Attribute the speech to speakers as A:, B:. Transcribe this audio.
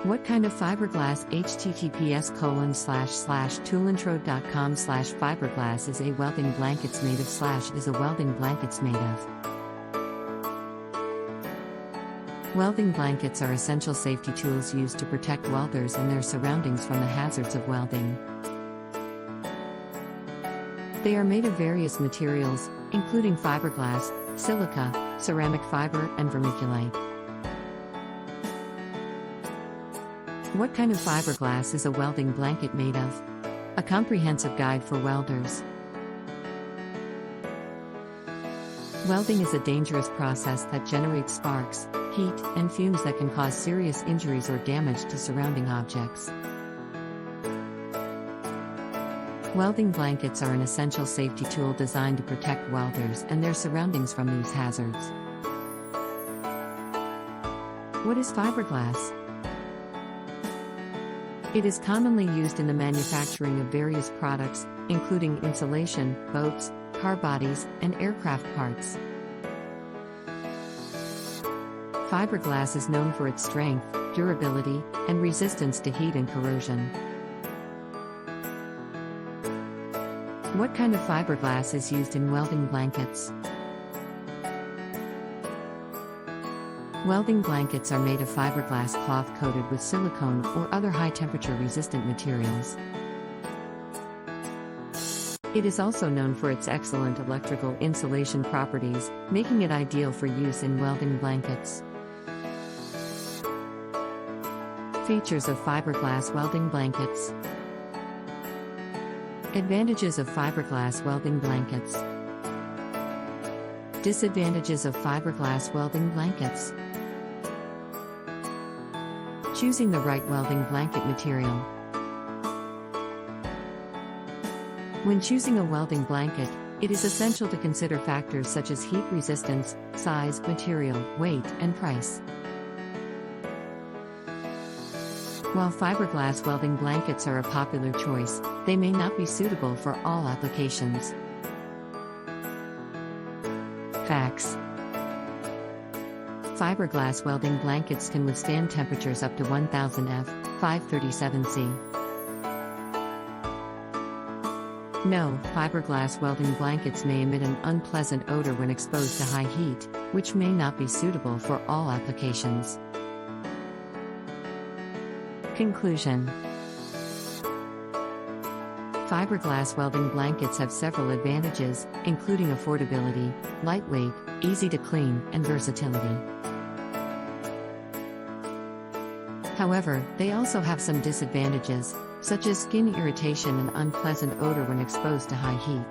A: What kind of fiberglass? https://toolintro.com/fiberglass is a welding blankets made of is a welding blankets made of. Welding blankets are essential safety tools used to protect welders and their surroundings from the hazards of welding. They are made of various materials, including fiberglass, silica, ceramic fiber, and vermiculite. What kind of fiberglass is a welding blanket made of? A comprehensive guide for welders. Welding is a dangerous process that generates sparks, heat, and fumes that can cause serious injuries or damage to surrounding objects. Welding blankets are an essential safety tool designed to protect welders and their surroundings from these hazards. What is fiberglass? It is commonly used in the manufacturing of various products, including insulation, boats, car bodies, and aircraft parts. Fiberglass is known for its strength, durability, and resistance to heat and corrosion. What kind of fiberglass is used in welding blankets? Welding blankets are made of fiberglass cloth coated with silicone or other high-temperature resistant materials. It is also known for its excellent electrical insulation properties, making it ideal for use in welding blankets. Features of fiberglass welding blankets. Advantages of fiberglass welding blankets. Disadvantages of fiberglass welding blankets. Choosing the right welding blanket material. When choosing a welding blanket, it is essential to consider factors such as heat resistance, size, material, weight, and price. While fiberglass welding blankets are a popular choice, they may not be suitable for all applications. Facts. Fiberglass welding blankets can withstand temperatures up to 1000 F, 537 C. No, fiberglass welding blankets may emit an unpleasant odor when exposed to high heat, which may not be suitable for all applications. Conclusion. Fiberglass welding blankets have several advantages, including affordability, lightweight, easy to clean, and versatility. However, they also have some disadvantages, such as skin irritation and unpleasant odor when exposed to high heat.